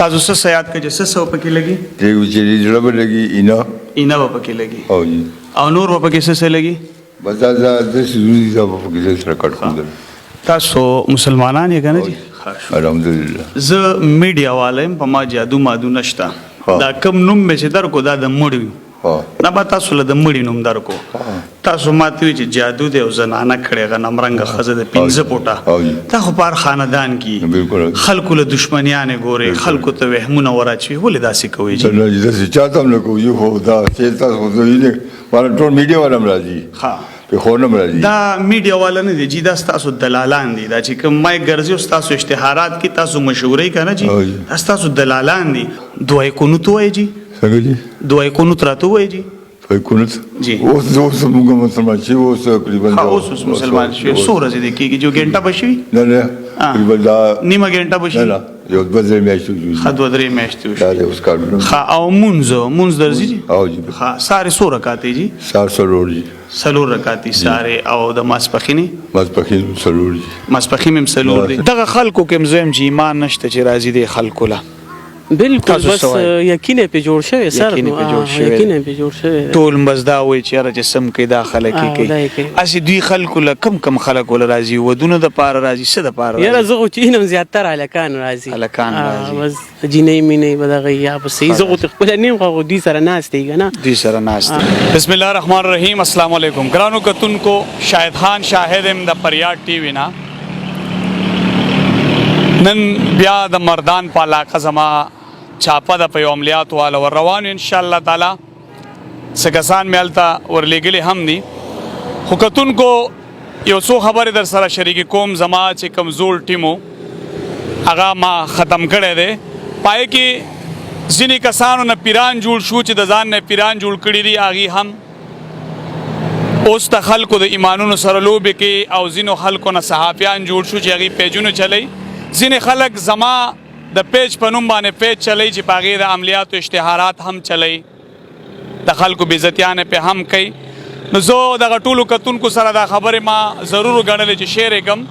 تاسو څه یاد کړئ چې څه پکې لګي دیو چې جوړه به لګي اینا پکې لګي او جی او نور پکې څه لګي بس دا د سړي ځا په کې سره کټ کوم تاسو مسلمانان یې کنه جی الحمدلله زه میډیا والایم په ما جادو مادو نشتا دا کم نوم مې چې درکو دا د مړی نه به تاسو له د مړی نوم درکو تاسو ماته وی چې جادو دی او زنانه کړي غ نمرنګ خزه د 15 پټه تا خو پر خاندان کې خلکو له دشمنیان ګوري خلکو ته وهمونه وراچوي ولې داسې کوي جی نه داسې چاته نه کوي یو دا چې تاسو خو یې ورته ټول میډیا والا راځي ها په خونه راځي دا میډیا والا نه دي جی دا تاسو دلالان دي دا چې کوم مای ګرځي تاسو اشتهارات کې تاسو مشهوري کنه جی تاسو دلالان دي دوی کو نو توي جی څنګه جی دوی کو نو تراتو وای جی دوی کو نو جی اوس موږ مسلمان شي اوس تقریبا اوس مسلمان شي سورج دي کې جو ګنټه بشي نه نه تقریبا دا نیمه ګنټه بشي نه یو بدرې میاشتې خا دوه درې میاشتې دا اوس کارونه خا او مونږ درځي جی او جی خا ساره سور رکعاتې جی سرور جی سلور رکعاتې ساره او د ماسپخینی سرور جی ماسپخیم سلور دي دغه خلکو کې مزم جی ایمان نشته چې راځي دي خلکو لا بالکل بس یقین په جوړ شوی سر یقین په جوړ شوی ټول مزدا وای چې را جسم کې داخله کې اسی دوی خلکو له کم خلکو له راځي ودونه د پار راځي څه د پار یاره زه چې نم زیاتره الکان راځي بس جنې مینې بدغه یا بس زه خپل نیم خو دې سره ناشتي کنه دې سره ناشتي بسم الله الرحمن الرحیم السلام علیکم ګرانو کتونکو شاهد خان شاهدم د پریاد ټي وی نا نن بیا د مردان په علاقه زما چاپه د په عملیات والا ور روان ان شاء الله تعالی سکسان ملتا ورلګلی هم دي خو کتونکو یو څو خبره در سره شریک کوم زما چې کمزور ټیمو هغه ما ختم کړی دی پای کې ځینې کسانو نه پیران جوړ شو چې د ځان نه پیران جوړ کړي دي هغې هم اوس د خلکو د ایمانونو سره لوبې کې او ځینو خلکو نه صحافیان جوړ شو چې هغې پیجونه چلی ځینې خلک زما د پیج په نوم باندې پیج چلی چې په هغې د عملیاتو اشتهارات هم چلی د خلکو بېزتیانې پې هم کوي نو زه دغه ټولو کتونکو سره دا خبرې ما ضرور ګڼلې چې شیر یې کړم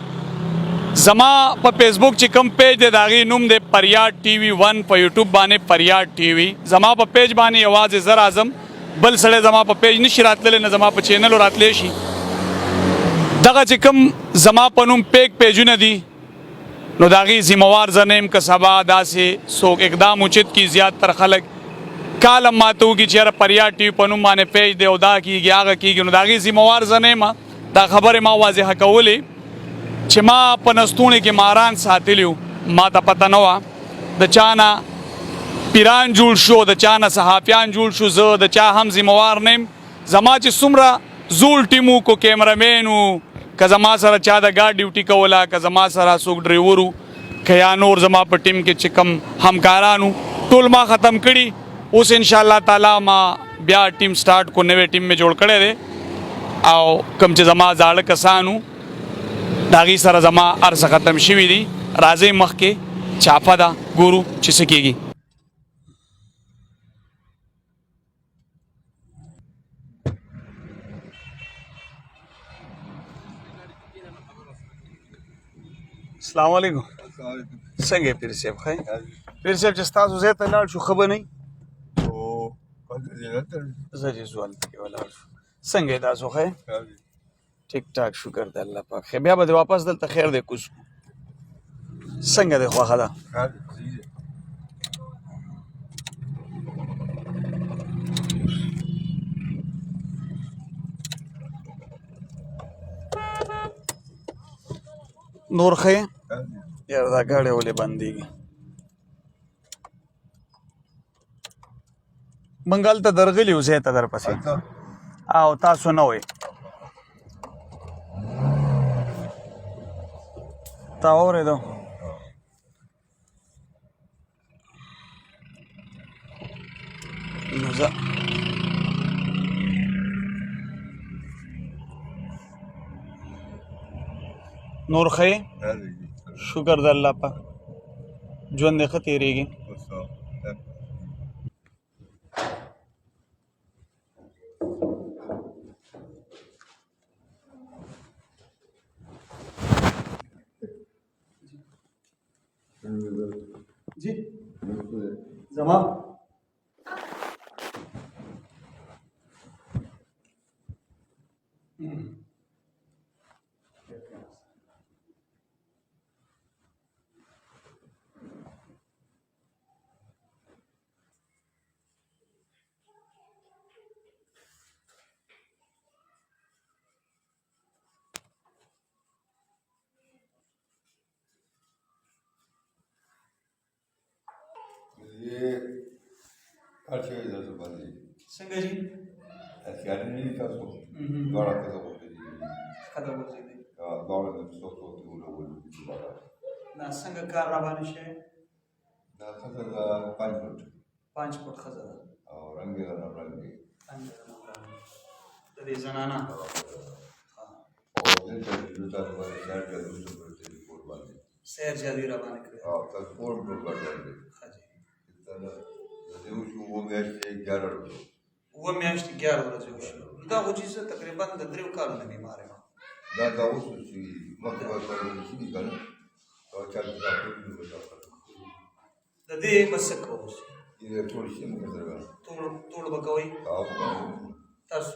زما په فیسبوک چې کوم پیج دی د هغې نوم دی پریاد ټي وي 1 په یوټیوب باندې پریاد ټي وي زما په پیج باندې یوازې زه راځم بل سړی زما په پیج نشي راتللی نه زما په چینلو راتلی شي دغه چې کوم زما په نوم پیجونه دي نو د هغې ذمهوار زه نه یم که سبا داسې څوک اقدام اوچت کي زیاتتر خلک کالم ماته وکړي چې یاره پریاد ټي وي په نوم باندې پیج دی او دا کېږي هغه کېږي نو د هغې ذمهوار زه نه یم دا خبرې ما واضحه کولې چې ما په نستوڼې کې ماران ساتلي وو ما ته پته نه وه د چا نه پیران جوړ شو د چا نه صحافیان جوړ شو زه د چا هم ذمهوار نه یم زما چې څومره زول ټیم وو کو کیمرامین وو که زما سره چا د ګارډ ډیوټي کوله که زما سره څوک ډریور وو که یا نور زما په ټیم کې چې کم همکاران وو ټول ما ختم کړي اوس انشاءالله تعالی ما بیا ټیم سټارټ کو نوی ټیم مې جوړ کړی دی او کوم چې زما زاړه کسان وو د هغې سره زما هر څه ختم شوي دي راځئ مخکې چاپه ده ګورو چې څه کېږي السلام علیکم څنګه پیر صاحب ښه پیر صاحب چې ستاسو ځای ته لاړ شو ښه به نه زه چې زو هلته کې ولاړ شو څنګه یې تاسو ښه ټیک ټاک شکر د الله پاک بیا به دې واپس دلته خیر دی کوز څنګه دی خوښه ده نور ښه یاره دا ګاډی ولې بندېږي موږ هلته درغلي وو ځای ته درپسې او تاسو نه وئ تا اورېدو نو زه نور ښه شکر د الله پاک ژوند دې ښه تېرېږي جی زما ये अच्छे इधर से बंदी څنګه جی ऐसे नहीं था सो बड़ा कैसा बोलते जी خبر ورسې دی बड़ा में सो तो लोग बोलते बड़ा دا څنګه کار را باندې شي ना खतर का 5 फुट 5 فوټ خزه ده और रंग का ना रंग د دې زنانه और दिन का जूता तो यार का दूसरे बोलते कोड बांधे سیر جادوی را باندې کړی और तक कोड पर कर देंगे خاجي इतना जो वो मैच से 11 रुपए و میاشتې 11 ورځې وشو دا خو چې زه تقریبا د 3 کالونو بیمار یم دا اوس چې مخکې کارونه شي کنه او چا چې دا کوي د دې بس کوو یې ټول شي موږ سره ټول به کوئ او تاسو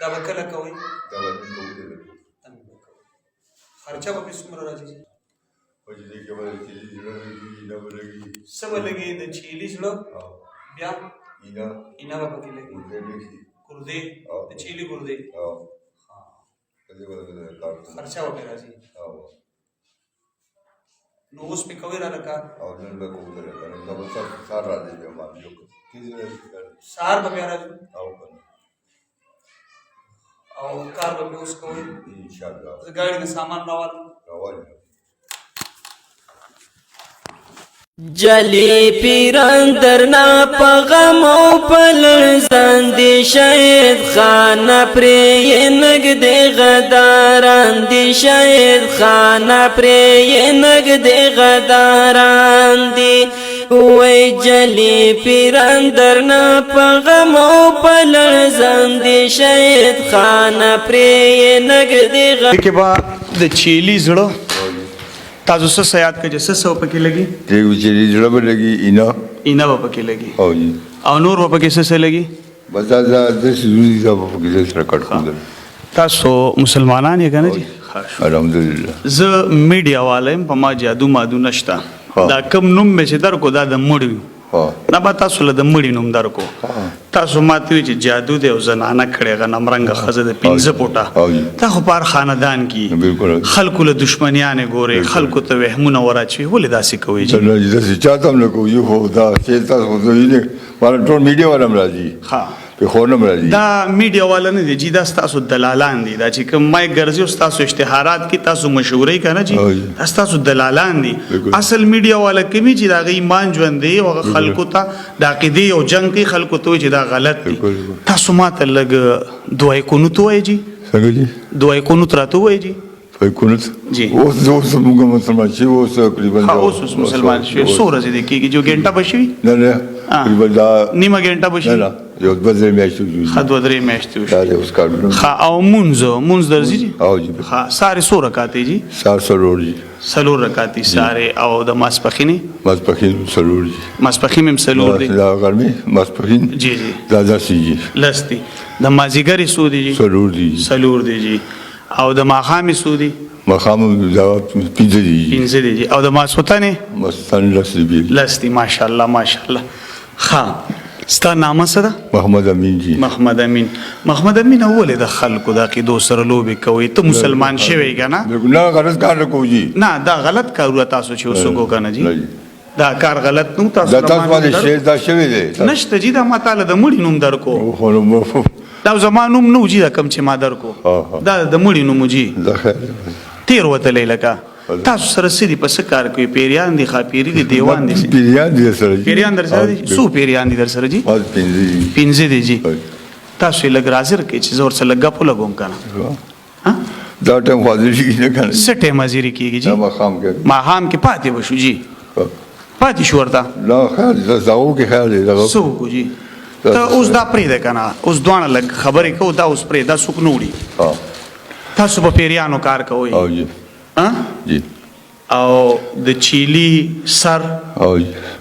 دا به کله کوئ دا باندې کوو خرچه به څومره راځي او چې دې کې باندې چې جوړه نه ولګي څه به لګي د چیلي زړه بیا اینا به پکې لګي ګردې د چیلي ګردې کله ولګي کار خرچه به راځي نو اوس پې کوئ را لکه او نن به کوو کنه دا به سار راځي بیا ما یو سهار به بیا راځي او کار به اوس کوئ ان شاء الله زه ګاډي نه سامان راوړم جلی پیران درنا پغم او پلرزان دی شاید خانه پری نگ دی غداران دی شاید خانه پری نگ دی غداران دی وی جلی پیران درنا پغم او پلرزان دی شاید خانه پری نگ دی غداران کې با د چیلی زړه تاسو څه سیاد کړئ څه سو پکې لګي دې چې جوړه به لګي اینا به پکې لګي او جی او نور به پکې څه لګي بس دا د سړي دا په کې سره کټ کوم تاسو مسلمانان یې کنه جی الحمدلله زه میډیا والایم په ما جادو مادو نشتا دا کم نوم مې چې درکو دا د مړی نه به تاسو له د مړي نوم درکو تاسو ماته وی چې جادو دی او زنانه کړي غنم رنګ خزه د 15 پټه تا خو پر خاندان کې خلکو له دشمنیانه ګوري خلکو ته وهمونه وراچوي ولې داسې کوي چې نه چې چاته هم نه کوي هو دا چې تاسو خو یې باندې ټول میډیا والا راځي ها په خورنم راځي دا میډیا والا نه دي چې دا تاسو دلالان دي دا چې کوم مای ګرځي او تاسو اشتهارات کې تاسو مشورې کنه چې تاسو دلالان دي اصل میډیا والا کوي چې دا غي ایمان ژوند دی او خلکو ته د عقیده او جنگ کې خلکو ته چې دا غلط دي تاسو ماته لګ دوه کو نو توای جی څنګه جی دوه کو نو تراتو وای جی فیکونت جی اوس موږ مسلمان شي اوس تقریبا اوس مسلمان شي سورج دي کېږي جو ګنټه بشي نه نه تقریبا نیمه ګنټه بشي نه یو بدرې میاشتې خد ودرې میاشتې دا اوس کارونه خا او منځ درځي جی او جی خا ساره سو رکعاتې جی سرور جی سلور رکعاتې ساره او د ماسپخینه سرور جی ماسپخینه سلور دی دا ګرمي ماسپخین جی جی دا داسې جی لستی د مازیګری سو دی جی سلور دی جی او د ماخامي سو دی مخام دا 15 دی جی او د ماسوتانه لستی ماشاءالله ها ستا نامه سره محمد امین جی محمد امین اول د خلکو د عقیدو سره لوبي کوي ته مسلمان شوی کنه نه غلط کار کوي جی نه دا غلط کار تاسو چې وسوګو کنه جی دا کار غلط نو تاسو دا تاسو باندې شی دا شوی دی نشته جی دا ماته د مړی نوم درکو دا زما نوم نو جی دا کم چې ما درکو دا د مړی نوم جی تیر وته لکه تاسو سره سړي په څه کار کوي پیریان دي خاپيري دي دیوان دي پیریان در سره دي سو پیریان دي در سره جی 15 دي جی تاسو لګ راځر کې چې زور سره لګا په لګوم کنه دا ټیم حاضر شي نه کنه څه ټیم حاضر کیږي جی ما خام کې پاتې وشو جی پاتې شو ورته لا خیر زاو کې خیر دی سو کو جی ته اوس دا پرې ده کنه اوس دوانه لګ خبرې کو دا اوس پرې دا سوک نوړي تاسو په پیریانو کار کوئ او جی ها جی او د چیلی سر او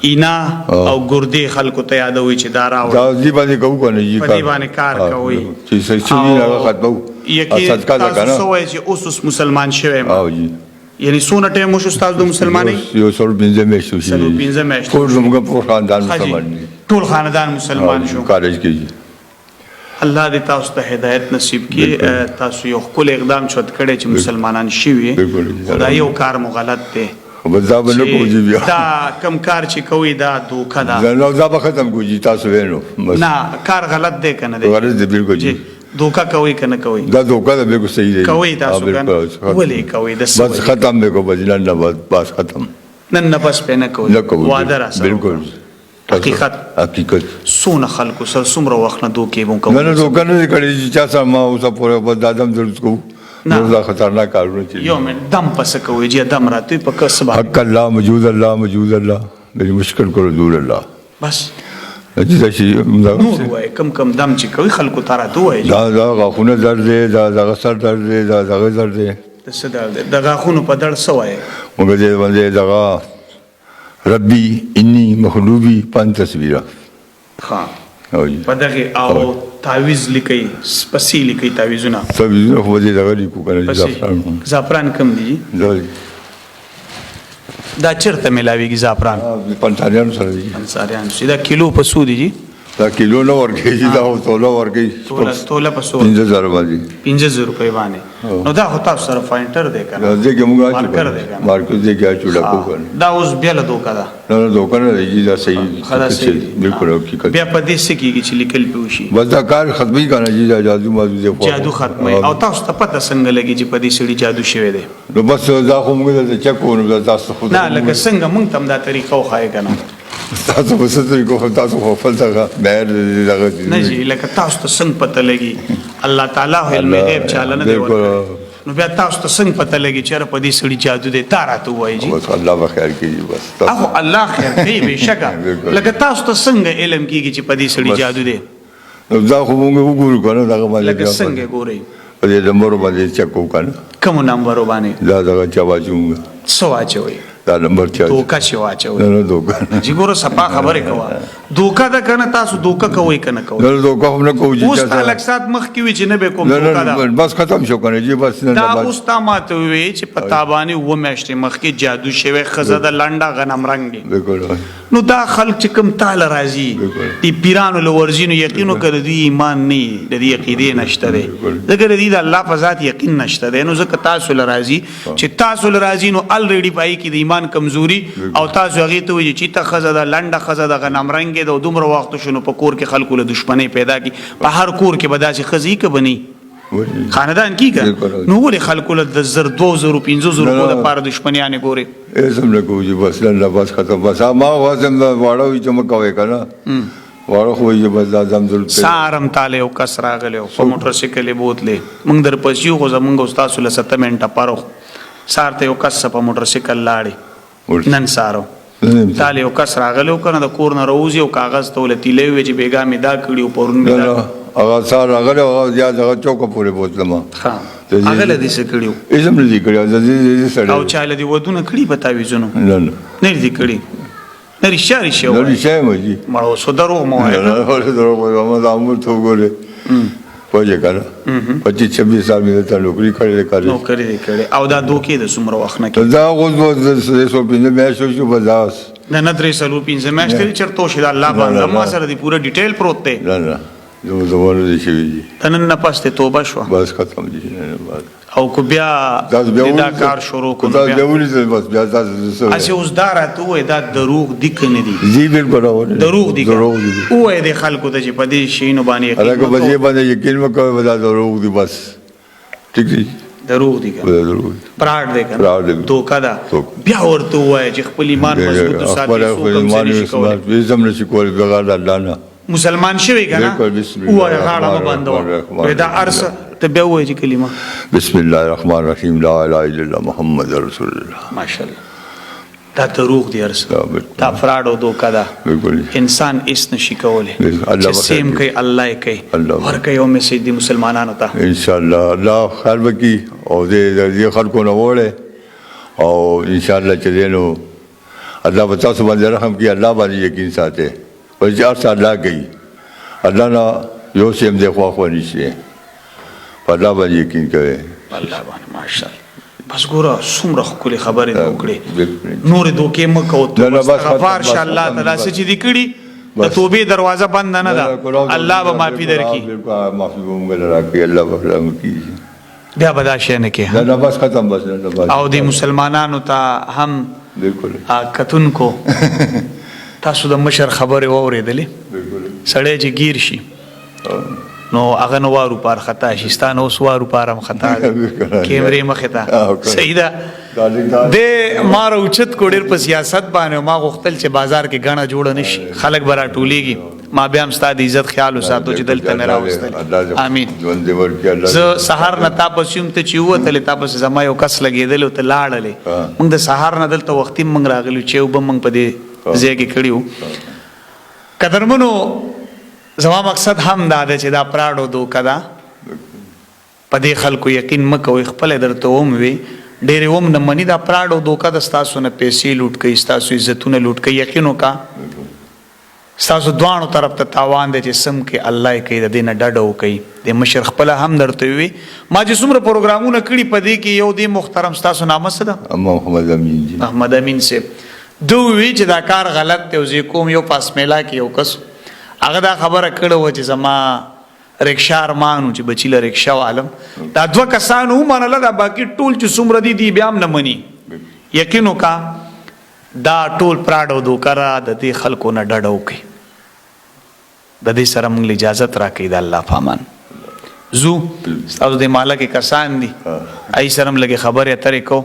اینا او ګردې خلکو ته یادوي چې دا راوړي دا دې باندې کوو کنه جی په دې باندې کار کوي چې سچې هغه ختمو یقین تاسو سوای چې اوس مسلمان شوی او جی یعنی څونه ټایم وشو تاسو د مسلمانۍ یو سل 15 میاشتې شي 15 میاشتې ټول زموږ په خاندان مسلمان دي ټول خاندان مسلمان شو کالج کې الله دې تاسو ته هدایت نصیب کړي تاسو یو خپل اقدام چوت کړي چې مسلمانان شي دا یو کار مو غلط دی دا به نه کوجي بیا دا کم کار چې کوي دا دوکه ده نو دا به ختم کوجي تاسو وینو نه کار غلط دی کنه دی غلط دی بالکل جی دوکه کوي کنه کوي دا دوکه ده بالکل صحیح دی کوي تاسو کنه ولې کوي د بس ختم به کو بجلان نه بس ختم نن نه بس په نه کوي وعده را سره بالکل حقیقت سونه خلکو سره څومره وخت نه دوکې مونږ کوو نه دوکه نه کړی چې چا سره ما اوسه پورې په دادم درس کوو نو دا خطرناک کارونه چې یو من دم پس کوي چې دم راته په کسب حق الله موجود الله میری مشکل کو دور الله بس دا شي نور وای کم دم چې کوي خلکو تاره دوی دا غاخونه درد دی دا سر درد دی دا درد دی څه درد دی دا غاخونه په درد سوای موږ دې باندې دا ربي اني مخلوبي پن تصویره ها په دغه او تعویز لیکي سپسی لیکي تعویزونه خو دې دا لیکو کنه زعفران کم دي دا چرته ملاويږي زعفران پنځاریان سره دي پنځاریان دا کیلو په سودی دي دا کیلو نو ورګي دا توله ورګي توله په سو 5000 باندې 5000 روپے باندې نو دا هو تاسو سره فاینټر دی کنه دا کې موږ مارکیټ دی کې چولا کو دا اوس بیا له دوکا دا نه دوکا نه دی دا صحیح بالکل حقیقت بیا په دې سکیږي چې لیکل پیوشي بس دا کار ختمي کنه جی دا جادو مازو دی جادو ختمي او تاسو ته پته څنګه لګي چې په دې سړي جادو شوی دی نو بس دا خو موږ ته چک کوو نو تاسو خو نه لکه څنګه موږ تم دا طریقه خو کنه تاسو په څه طریقو تاسو خو فلسفه مهر دغه نه جی لکه تاسو ته څنګه پته لګي الله تعالی علم غیب چاله نه دی نو بیا تاسو ته څنګه پته لګي چې په دې سړي جادو دی تاراته وایي جی بس الله به خیر کوي بس اخو الله خیر کوي بشکه لکه تاسو ته څنګه علم کیږي چې په دې سړي جادو دی نو دا خو موږ وګورو کنه دا باندې لکه څنګه ګورئ په دې نمبر باندې چک کو کنه کوم نمبر باندې دا چواجونګه څو اچوي دا نمبر چا دوکا شو اچوي نه دوکا جی ګورو صفه خبره کوه دوکا دا کنه تاسو دوکا کوي کنه کوي نه دوکا هم نه کوي اوس الکسات مخ کی وی چې نه به کوم دوکا دا بس ختم شو کنه جی بس نه دا اوس تا ماته وی چې پتا باندې و میشته مخ کی جادو شوی خزه د لنډه غنم رنگ دی بالکل نو دا خلک چې کوم تعالی راضي دی پیرانو لورجینو یقینو کړی دی ایمان نه د دې عقیده نشته دی دغه دې د الله په ذات یقین نشته دی نو زکه تاسو لراضي چې تاسو لراضي نو الریډي پای کې د ایمان کمزوري او تاسو هغه ته وی چې ته خزه د لنډه خزه د غنم رنگ د دومره وخت شنو په کور کې خلکو له دښمنۍ پیدا کی په هر کور کې بداسي خزي کې بني خاندان کی کا نو ولې خلکو له 2000 2000 5000 کو د پاره دښمنیانه ګوري ایسم نه کوي بس الله بس ختم بس ما واسم واړو چې مکوي کنه واړو خو یې بس اعظم ذل سارم تعالی او کس راغله په موټر سایکل بوتله موږ در پسیو خو زمونږ استاد سره 7 منټه پارو سارته یو کس په موټر سایکل لاړې نن سارو تعالی او کس راغله کنه د کور نه روزي او کاغذ ته لتی لوي چې بیګا می دا کړي او پرون می دا هغه سار راغله هغه یا دغه چوک پورې بوتلم ها هغه لدی څه کړیو ایزم نه دی کړی د دې سره او چاله دی ودونه کړی بتاوي زونو نه نه دی کړی نه ریشاري شو نه ریشای مې مړو سو درو مو نه درو مو ما امر ته وګوره پوهه کړه 25 سال مې ته نوکری کړې او دا دوکې د سمره وخت نه کې دا غوځ سو پینځه میاشتې شو بزاس نه 3 میاشتې چرته شي الله باندې ما سره دی پوره ډیټیل پروت دی نه زموږ دي شي تنن نه پاسته توبه شو بس ختم دي او کو بیا دا کار شروع کو دا دیولې بس بیا تاسو اسی اوس دارته وې دا دروغ دي کنه دي زی بالکل دروغ دي وې د خلکو ته چې په دې شینو باندې هغه به دې باندې یقین وکړو دا دروغ دي بس ټیک دي دروغ دي پراډ دي کنه دوکا دا بیا ورته وای چې خپل ایمان مضبوط ساتي سو کوم څه نشي کولای زم نشي کولای بغیر الله نه مسلمان شوی کنه وای غاړه باندې دا ارس ته به وای چې کلمه بسم الله الرحمن الرحیم لا اله الا الله محمد رسول الله ماشاءالله دا دروغ دی ارس دا فراډ او دوکا دا انسان اس نشي کولای چې سیم کوي الله کوي هر کوي او مسجد دي مسلمانانو ته ان شاء الله الله خیر وکي او دې خلکو نه وړه او ان شاء الله چې دینو الله به تاسو باندې رحم کوي الله باندې یقین ساتي او چې ارسه الله کوي الله نه یو سیم دی خو نشي په الله باندې یقین کوي الله باندې ماشاءالله بس ګوره څومره ښکلې خبرې دې وکړې نورې دوکې مه کوو استغفار شه الله تعالی څه چې دې کړي د توبې دروازه بند نه ده الله به معافي درکړي معافي به موږ له راکړي الله به رحم کوي بیا به دا شی نه کوي نه بس ختم بس نه او د مسلمانانو ته هم بالکل کتونکو تاسو د مشر خبرې واورېدلې سړی چې گیر شي نو هغه نو وارو پار خطا شي ستانه اوس وارو پارم خطا کیمرې مخې ته صحیح ده د ما راوچت کو ډېر په سیاست باندې ما غوښتل چې بازار کې غاڼه جوړه نشي خلک به راټولېږي ما بیا هم ستا د عزت خیال وساتو چې دلته مې راوستل امین زه سهار نه تاسو یم ته چې ووتلې تاسو زما یو کس لګېدل او ته لاړلې موږ د سهار نه دلته وختي موږ راغلو چې وبه موږ په دې ځای کې کړیو قدرمنو زما مقصد هم دا ده چې دا پراډو دوکه ده په دې خلکو یقین مه کوئ خپله درته وم وي ډېرې وم نه مني دا پراډو دوکه ده ستاسو نه پیسې لوټ کوي ستاسو عزتونه لوټ کوي یقین وکړه ستاسو دواړو طرف ته تاوان دی چې سم کې الله یې کوي د دې نه ډډه وکوي د مشر خپله هم درته وي ما چې څومره پروګرامونه کړي په دې کې یو دې محترم ستاسو نامه څه ده محمد امین جی محمد امین صاحب دو وی چې دا کار غلط دی او زه کوم یو پاسمیلا کې یو کس هغه دا خبره کړې وه چې زما رکشا ارمانو چې بچی له رکشا والم دا دوه کسانو ومنله دا باقي ټول چې څومره دي دی بیا هم نه مني یقین وکړه دا ټول پراډو دوکه را د دې خلکو نه ډډه وکړي د دې سره موږ اجازت راکړي د الله په امان زو ستاسو د ماله کې کسان دي ای سره هم لږې خبرې اترې کو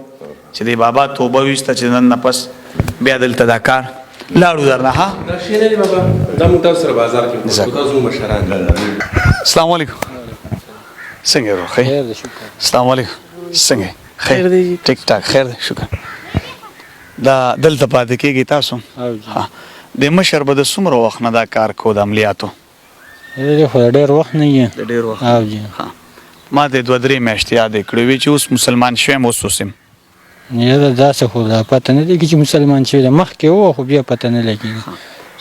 چې د بابا توبه ویسته چې نن نه پس بیا دلته دا کار لاړو درنه ها دا شی نه دی بابا دا موږ تاسو سره بازار کې تاسو مشران السلام علیکم څنګه رو خیر السلام علیکم څنګه خیر دی ټیک ټاک خیر دی شکر دا دلته پاتې کېږي تاسو ها د مشر به د څومره وخت نه دا کار کو د عملیاتو ډېر وخت نه یې ډېر وخت ما د 2-3 میاشتې یادې کړې وې چې اوس مسلمان شوم اوس اوسم یاره داسې خو دا پته نه لګي چې مسلمان شوی دی مخکې و خو بیا پته نه لګي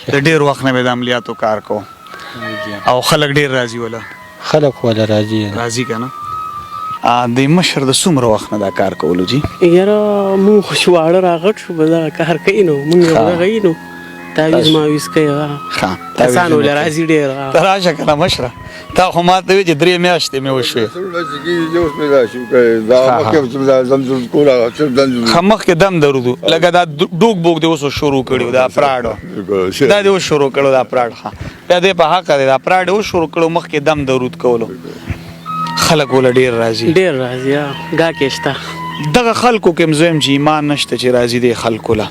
د ډېر وخت نه مې د عملیاتو کار کو او خلک ډېر راضي وله خلک وله راضي که نه د مشر د څومره وخت نه دا کار کولو جي یاره مونږ خو چې واړه راغټ شو به دغه کار کوي نو مونږ دغه یي نو تعویض ماویز کوي کسان ولې راځي ډېر ته راشه که نه مشره تا خو ما ته وایي چې 3 میاشتې مې وشوې مخکې دم درودو لکه دا ډوک بوک دې اوس شروع کړي دا پراډو دا دې اوس شروع کړو دا پراډ ښه بیا دې په حقه دی دا پراډ اوس شروع کړو مخکې دم درود کولو خلک وله ډېر راځي ګاکې شته دغه خلکو کې هم زه یم چې ایمان نشته چې راځي دی خلکو له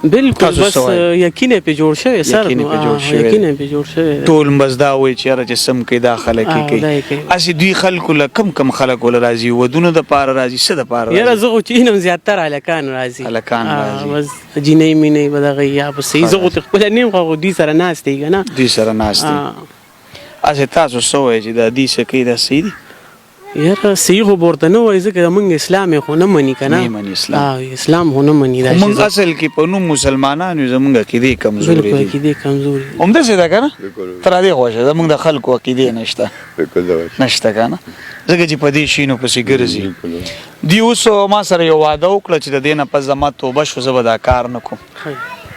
بالکل بس یقین پې جوړ شوی سر یقین پې جوړ شوی ټول بس دا وایي چې یاره چې سم کوي دا خلک یې کوي هسې دوی خلکو له کم خلک وله راځي ودونو دپاره راځي څه دپاره یاره زه خو چې وینم زیاتره هلکان راځي بس جینۍ مینۍ به دغه یا بس صحیح زه خو خپله نیم خو دوی سره ناست دی که نه دوی سره ناست دی هسې تاسو څه وایئ چې دا دوی څه کوي دا صحیح دي یاره صحیح خو به ورته نه وایي ځکه زمونږ اسلام یې خو نه مني که نه اسلام خو نه مني موږ اصل کې په نوم مسلمانان یو زمونږ عقیدې کمزورې دي همداسې ده که نه ته را دې خوښه زمونږ د خلکو عقیدې نشته که نه ځکه چې په دې شینو پسې ګرځي دوی اوس ما سره یو واده وکړه چې د دې نه پس زما توبه شو زه به دا کار نه کوم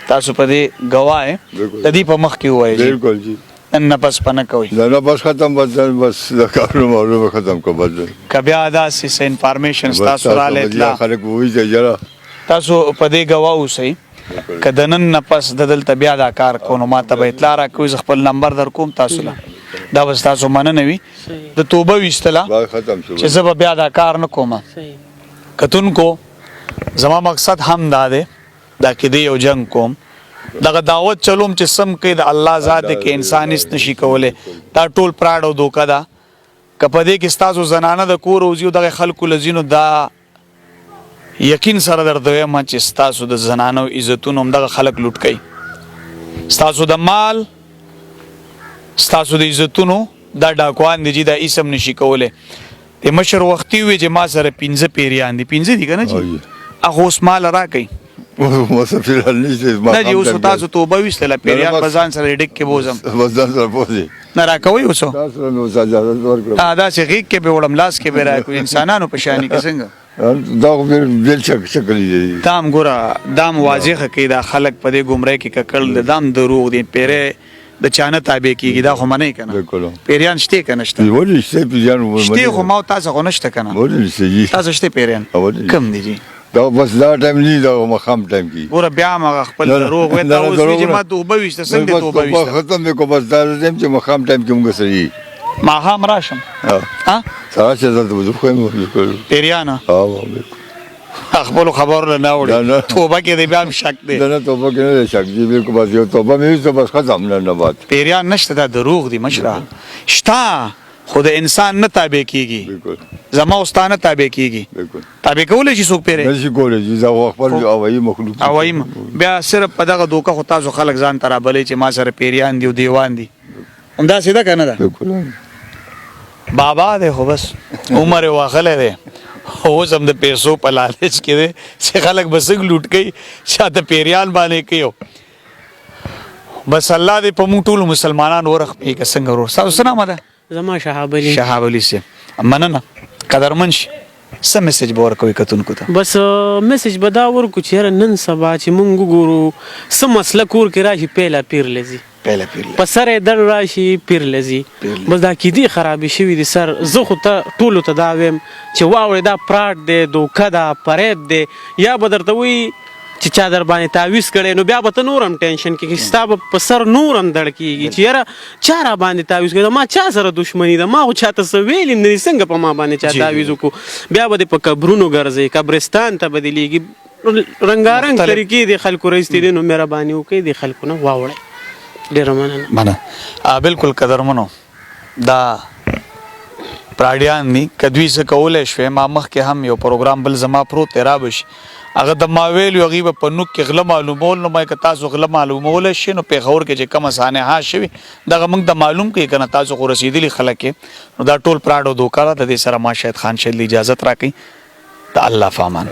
تاسو په دې ګواه یې د دې په مخ کې ووایئ نه بس پنه کوي نه بس ختم بس د کارونو معلومه ختم کو بس که بیا داسې څه انفارمیشن ستاسو رالی اطلاع خلک ووایي چې یاره تاسو په دې ګواه اوسئ که د نن نه پس د دلته بیا دا کار کو نو ما ته به اطلاع راکوئ زه خپل نمبر در کوم تاسو له دا به ستاسو مننه وي د توبه ویستله چې زه به بیا دا کار نه کوم کتونکو زما مقصد هم دا دی دا کې د یو جنګ کوم دغه دعوت چلوم چې سم کوي د الله ذات کې انسان هیڅ نشي کولی دا ټول پراډ او دوکه ده که په دې کې ستاسو زنانه د کور وځي او دغه خلکو له ځینو دا یقین سره درته وایم چې ستاسو د زنانو عزتونه هم دغه خلک لوټ کوي ستاسو د مال ستاسو د عزتونو دا ډاکوان دي چې دا هیڅ هم نشي کولی د مشر وختي وي چې ما سره 15 پیریان دي 15 دي که نه جي هغه اوس مال راکئ مسافر حل نشته نه جی اوس تاسو توبه ویستله پیریان به ځان سره ډک کې بوزم بس ځان سره پوځي نه راکوئ اوس تاسو سره مې اوس اجازه ورکړه داسې غیږ کې به وړم لاس کې به راکوئ انسانانو په شانې کې څنګه دا خو بل شکل دی دام ګوره دام واضحه کوي دا خلک په دې ګمراه کې ککړ د دام دروغ دي پیری د چانه تابع کیږي دا خو منې کنه بالکل پیریان شته کنه شته ولې شته پیریان شته خو ما تاسو خو نشته کنه ولې شته تاسو شته پیریان کم دي جی دا بس دا ټایم نه دا مخام ټایم کی ګوره بیا ما خپل دروغ وې تاسو چې ما توبه وشته څنګه توبه وشته ختم کو بس دا زم چې مخام ټایم کې موږ سړي ما هم راشم ها سره چې زړه وځو خو مو پیریان ها خپل خبر نه وړي توبه کې دې بیا هم شک دی نه توبه کې نه شک دی بالکل بس یو توبه مې ته بس ختم نه بعد پیریان نشته دا دروغ دي مشره شتا خود انسان نه تابع کیږي بالکل زما واستانه تابع کیږي بالکل تابع کولای شي څوک پیری نشي کولای چې دا خپل اوایي مخلوق اوایم بیا صرف په دغه دوکه خو تاسو خلک ځان ترابلې چې ما سره پیریان دی او دیوان دي همدا سیده کنه دا بالکل بابا دې خو بس عمر واخله دی هو زم د پیسو په لالچ کې دی چې خلک بسګ لوټ کوي شاته پیریان باندې کيو بس الله دې په موږ ټول مسلمانانو ورخ په څنګه ورو تاسو سلام ده زما شهاب علي شهاب علي سي مننه قدرمن شي سم میسج به ورکوي کتونکو ته بس میسج به دا ورکو چې نن سبا چې مونږ ګورو سم مسله کور کې راشي پیله پیر لذي پهله پیر په سر در راشي پیر لذي بس دا کې دي خرابې شوی دي سر زه خو ته ټولو ته دا ویم چې واوړې دا پراټ دی دوکه ده فریب دی یا به درته وایي چې چا در باندې تعویض کړی نو بیا به ته نور هم ټینشن کېږي ستا به په سر نور هم دړ کېږي چې یاره چا را باندې تعویض کړی ما چا سره دښمني ده ما خو چاته څه ویل هم نه دي څنګه په ما باندې چا تعویض وکړو بیا به دې په قبرونو ګرځئ قبرستان ته بدلېږي رنګارنګ طریقې د خلکو رایستې دي نو مهرباني وکړئ د خلکو نه واوړئ ډېره مننه بالکل قدرمنو دا پراډیان دي که دوی څه کولی شوی ما مخکې هم یو پروګرام بل زما پروت دی رابشي هغه د ما ویلو هغې به په نوک کې غله معلومول نو ما که تاسو غله معلومولی شئ نو پېښور کې چې کومه سانحه شوي دغه موږ د معلوم کړي که نه تاسو خو رسېدلي خلک یې نو دا ټول پراډ او دوکه ده د دې سره ما شاید خان شهید اجازت راکوي د الله په امان